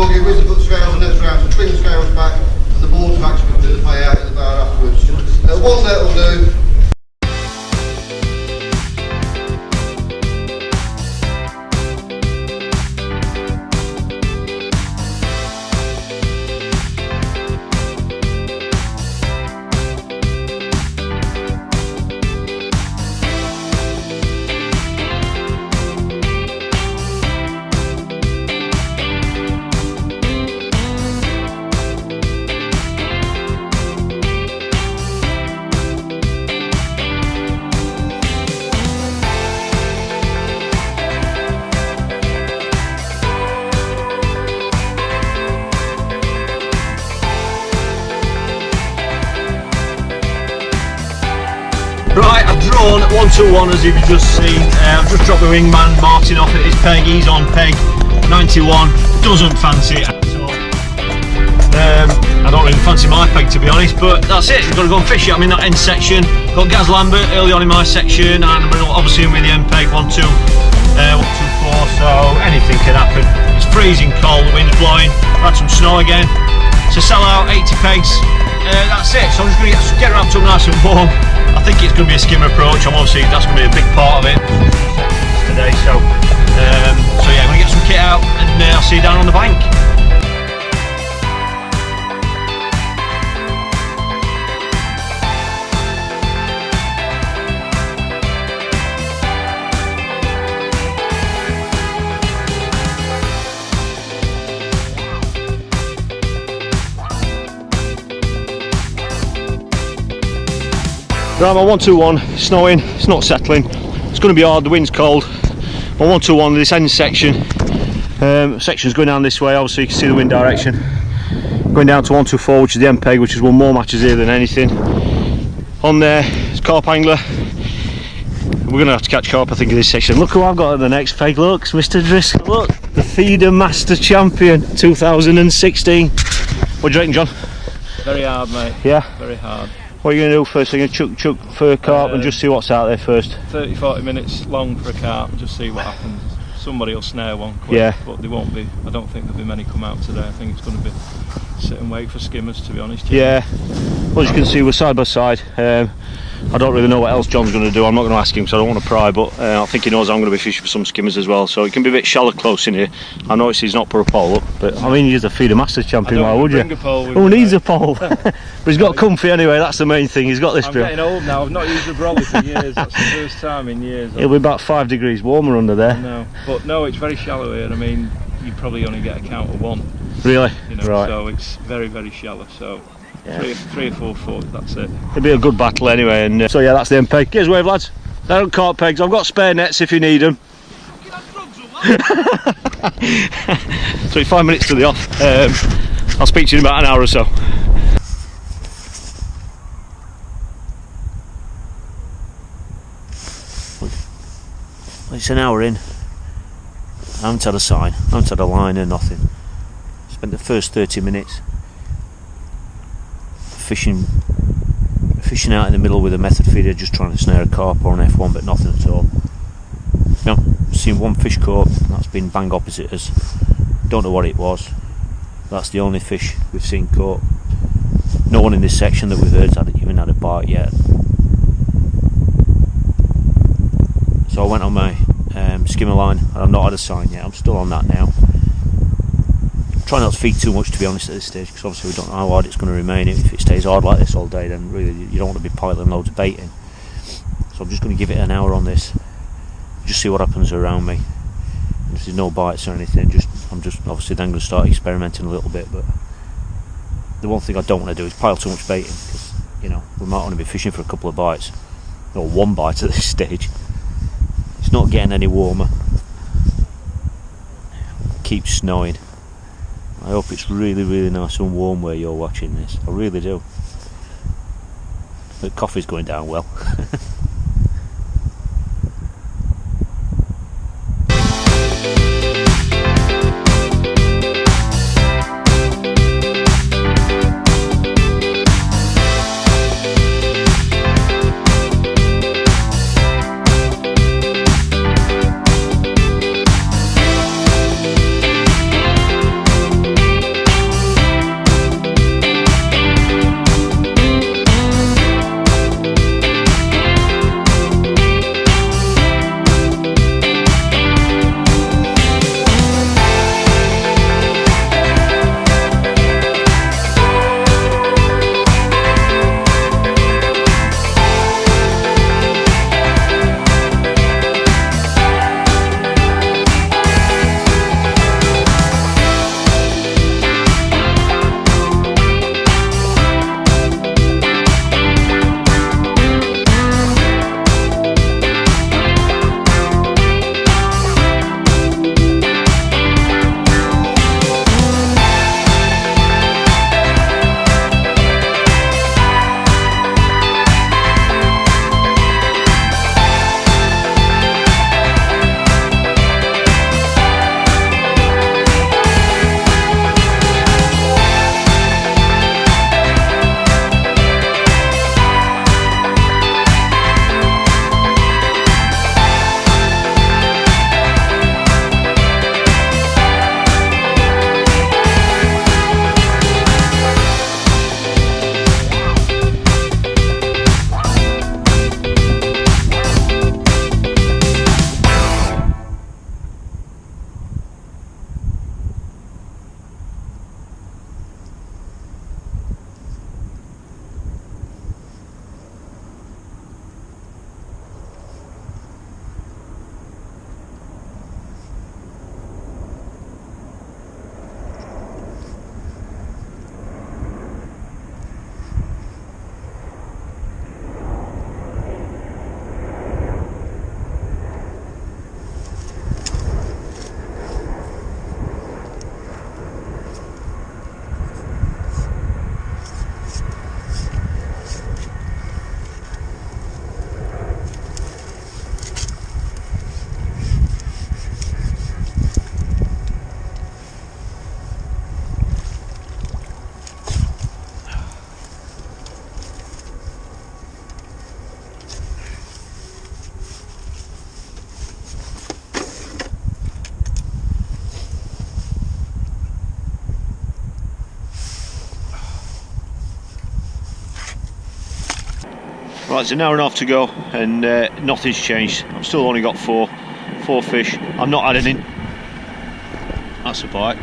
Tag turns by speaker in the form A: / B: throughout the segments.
A: buggy with the foot scales and next round, so swing the scales back and the board's maximum do the payout in the bar afterwards. One net will do.
B: Right, I've drawn 1-2-1 as you've just seen. I've just dropped the wingman Martin off at his peg. He's on peg 91. Doesn't fancy it at all. I don't really fancy my peg, to be honest, but that's it. We've got to go and fish it. I'm in that end section. Got Gaz Lambert early on in my section, and I'm obviously in with the end peg 1-2, 1-2-4. So anything can happen. It's freezing cold. The wind's blowing. Had some snow again. So sell out 80 pegs. That's it. So I'm just going to get wrapped up nice and warm. I think it's going to be a skimmer approach. Obviously that's going to be a big part of it today. So yeah, I'm going to get some kit out and I'll see you down on the bank. Right, my 1-2-1, snowing, it's not settling, it's going to be hard, the wind's cold. My 1-2-1, this end section, section's going down this way, obviously you can see the wind direction. Going down to 1-2-4, which is the end peg, which has won more matches here than anything. On there, it's carp angler. We're going to have to catch carp, I think, in this section. Look who I've got at the next peg, look, it's Mr. Driscoll, look, the Feeder Master Champion 2016. What do you reckon, John?
C: Very hard, mate.
B: Yeah?
C: Very hard.
B: What are you going to do first? Are you going to chuck for a carp and just see what's out there first?
C: 30-40 minutes long for a carp and just see what happens. Somebody will snare one quick,
B: yeah.
C: But they won't be. I don't think there'll be many come out today. I think it's going to be sit and wait for skimmers, to be honest.
B: Yeah. Well, as you can see, we're side by side. I don't really know what else John's going to do. I'm not going to ask him because I don't want to pry, but I think he knows I'm going to be fishing for some skimmers as well, so it can be a bit shallow close in here. I notice he's not put a pole up, but I mean, he's a Feeder Masters champion, why would you? Who needs a pole? But he's got comfy anyway, that's the main thing. He's got this.
C: I'm getting old now, I've not used a brolly for years. That's the first time in years.
B: It'll be about 5 degrees warmer under there.
C: No, but no, it's very shallow here. I mean, you probably only get a count of one.
B: Really?
C: You know,
B: right.
C: So it's very, very shallow. So. Yeah. Three or 4 foot, that's it.
B: It'll be a good battle anyway, and so yeah, that's the end peg. Get his wave, lads. They don't carp pegs. I've got spare nets if you need them. So it's 5 minutes to the off. I'll speak to you in about an hour or so. It's an hour in. I haven't had a sign. I haven't had a line or nothing. Spent the first 30 minutes fishing out in the middle with a method feeder, just trying to snare a carp or an F1, but nothing at all. You know, seen one fish caught, that's been bang opposite us. Don't know what it was. That's the only fish we've seen caught. No one in this section that we've heard hasn't even had a bite yet. So I went on my skimmer line, and I've not had a sign yet. I'm still on that now. Try not to feed too much, to be honest, at this stage, because obviously we don't know how hard it's going to remain. If it stays hard like this all day, then really you don't want to be piling loads of bait in. So I'm just going to give it an hour on this, just see what happens around me. And if there's no bites or anything, I'm just obviously then going to start experimenting a little bit. But the one thing I don't want to do is pile too much bait in, because you know we might want to be fishing for a couple of bites, or one bite at this stage. It's not getting any warmer. It keeps snowing. I hope it's really, really nice and warm where you're watching this. I really do. The coffee's going down well. Right, it's an hour and a half to go, and nothing's changed. I've still only got four fish. I've not had anything. That's a bite.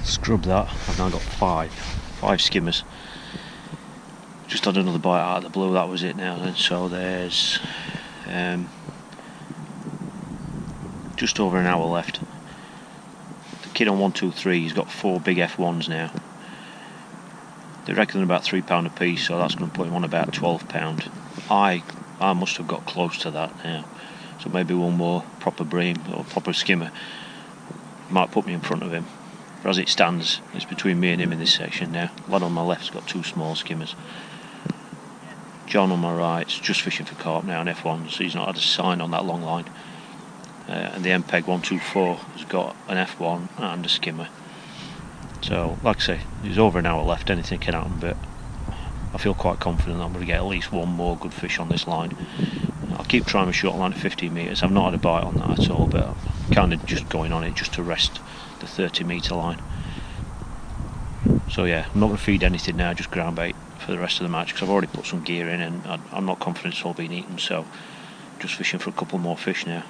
B: Scrub that. I've now got five skimmers. Just had another bite out of the blue. That was it now then. So there's just over an hour left. The kid on 1, 2, 3, he's got 4 big F1s now. They reckon they're about £3 a piece, so that's going to put him on about £12. I must have got close to that now. So maybe one more proper bream or proper skimmer might put me in front of him. But as it stands, it's between me and him in this section now. The lad on my left's got 2 small skimmers. John on my right's just fishing for carp now on F1, so he's not had a sign on that long line. And the MPEG 124 has got an F1 and a skimmer. So, like I say, there's over an hour left, anything can happen, but I feel quite confident that I'm going to get at least one more good fish on this line. I'll keep trying my short line at 15 metres. I've not had a bite on that at all, but I'm kind of just going on it just to rest the 30 metre line. So yeah, I'm not going to feed anything now, just ground bait for the rest of the match, because I've already put some gear in and I'm not confident it's all been eaten, so just fishing for a couple more fish now.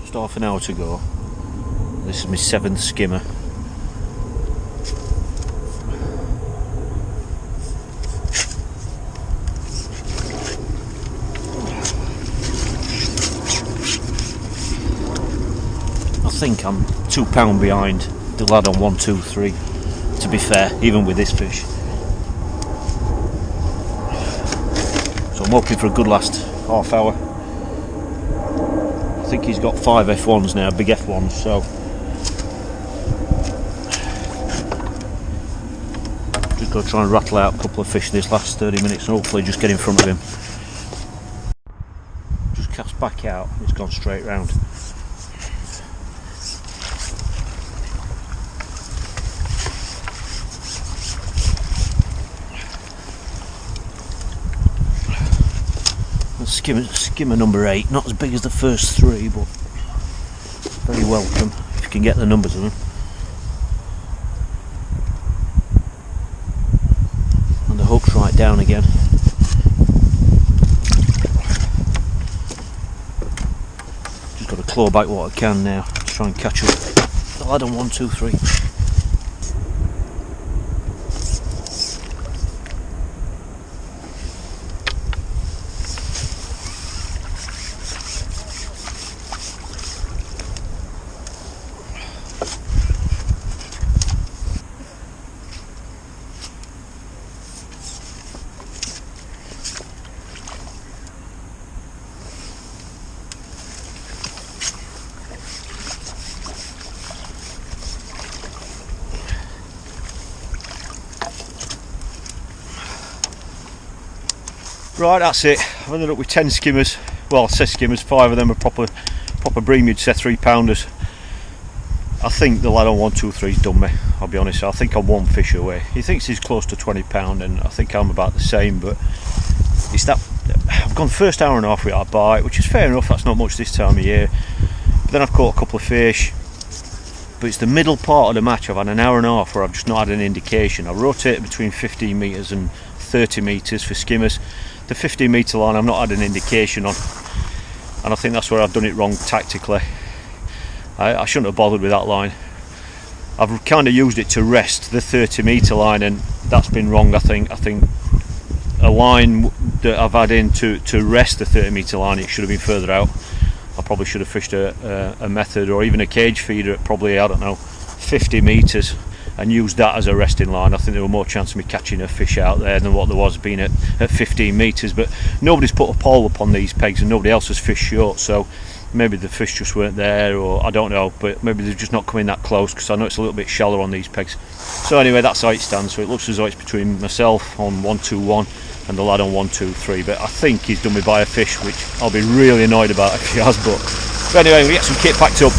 B: Just half an hour to go. This is my 7th skimmer. I think I'm £2 behind the lad on 1, 2, 3, to be fair, even with this fish. So I'm hoping for a good last half hour. I think he's got 5 F1s now, big F1s, so just got to try and rattle out a couple of fish in this last 30 minutes and hopefully just get in front of him. Just cast back out, it's gone straight round. Skimmer number 8, not as big as the first 3, but very welcome if you can get the numbers of them. And the hook's right down again. claw back what I can now to try and catch up the lad on 1, 2, 3. Right, that's it. I've ended up with 10 skimmers. Well, I say skimmers, 5 of them are proper bream, you'd say 3-pounders. I think the lad on 1, 2, 3's done me, I'll be honest. I think I'm 1 fish away. He thinks he's close to 20 pound, and I think I'm about the same, but it's that I've gone first hour and a half without a bite, which is fair enough, that's not much this time of year. But then I've caught a couple of fish. But it's the middle part of the match, I've had an hour and a half where I've just not had an indication. I rotated between 15 metres and 30 metres for skimmers. The 15 metre line I've not had an indication on, and I think that's where I've done it wrong tactically. I shouldn't have bothered with that line. I've kind of used it to rest the 30 metre line, and that's been wrong. I think a line that I've had in to rest the 30 metre line, it should have been further out. I probably should have fished a method or even a cage feeder at probably, I don't know, 50 metres and used that as a resting line. I think there were more chance of me catching a fish out there than what there was being at 15 metres. But nobody's put a pole up on these pegs and nobody else has fished short, so maybe the fish just weren't there, or I don't know, but maybe they're just not coming that close, because I know it's a little bit shallow on these pegs. So anyway, that's how it stands. So it looks as though it's between myself on 1, 2, 1 and the lad on 1, 2, 3, but I think he's done me by a fish, which I'll be really annoyed about if he has. But anyway, we get some kit packed up.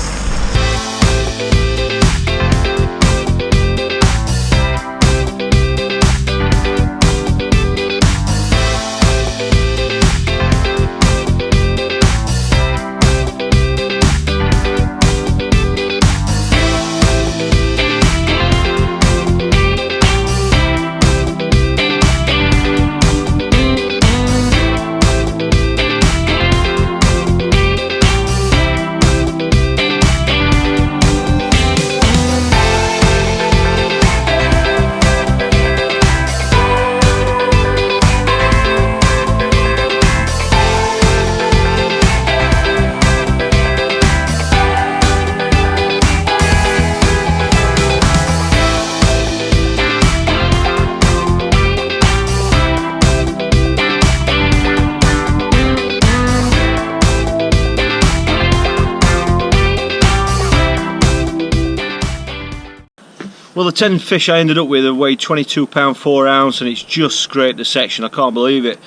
B: Well, the 10 fish I ended up with weighed £22 4 ounce, and it's just scraped the section. I can't believe it.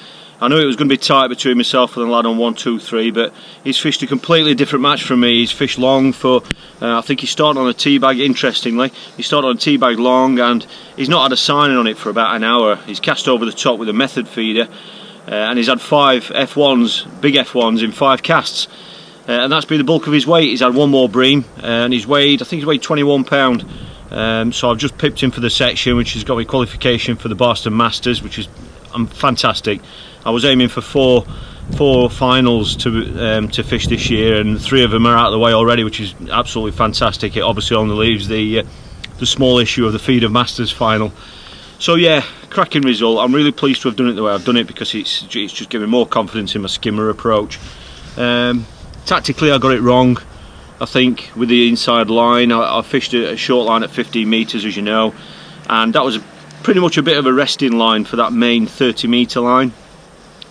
B: I knew it was going to be tight between myself and the lad on 1, 2, 3, but he's fished a completely different match from me. He's fished long for, I think he started on a tea bag, interestingly. He started on a tea bag long, and he's not had a signing on it for about an hour. He's cast over the top with a method feeder, and he's had 5 F1s, big F1s in 5 casts. And that's been the bulk of his weight. He's had one more bream, and he's weighed, I think he's weighed £21. So I've just pipped him for the section, which has got me qualification for the Barston Masters, which is fantastic. I was aiming for four finals to fish this year, and 3 of them are out of the way already, which is absolutely fantastic. It obviously only leaves the small issue of the Feeder Masters Final. So yeah, cracking result. I'm really pleased to have done it the way I've done it, because it's just given more confidence in my skimmer approach. Tactically I got it wrong, I think, with the inside line. I fished a short line at 15 metres, as you know, and that was pretty much a bit of a resting line for that main 30 metre line.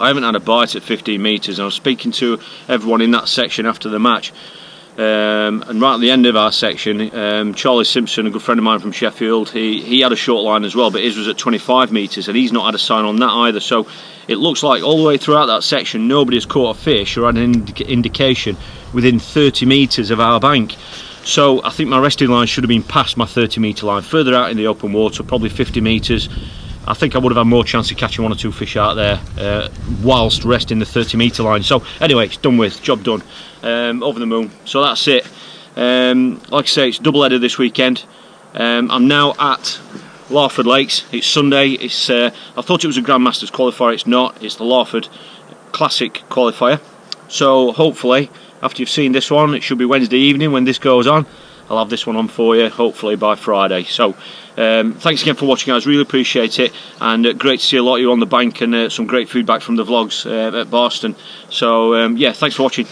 B: I haven't had a bite at 15 metres, and I was speaking to everyone in that section after the match, and right at the end of our section, Charlie Simpson, a good friend of mine from Sheffield, he had a short line as well, but his was at 25 metres, and he's not had a sign on that either. So it looks like all the way throughout that section nobody has caught a fish or had an indication within 30 metres of our bank. So I think my resting line should have been past my 30 metre line, further out in the open water, probably 50 metres. I think I would have had more chance of catching 1 or 2 fish out there whilst resting the 30 metre line. So anyway, it's done with, job done, over the moon. So that's it. Like I say, it's double header this weekend. I'm now at Larford Lakes. It's Sunday. I thought it was a Grandmasters qualifier. It's not. It's the Larford Classic qualifier. So hopefully after you've seen this one, it should be Wednesday evening when this goes on. I'll have this one on for you, hopefully by Friday. So thanks again for watching, guys, really appreciate it, and great to see a lot of you on the bank, and some great feedback from the vlogs at Barston. So yeah, thanks for watching.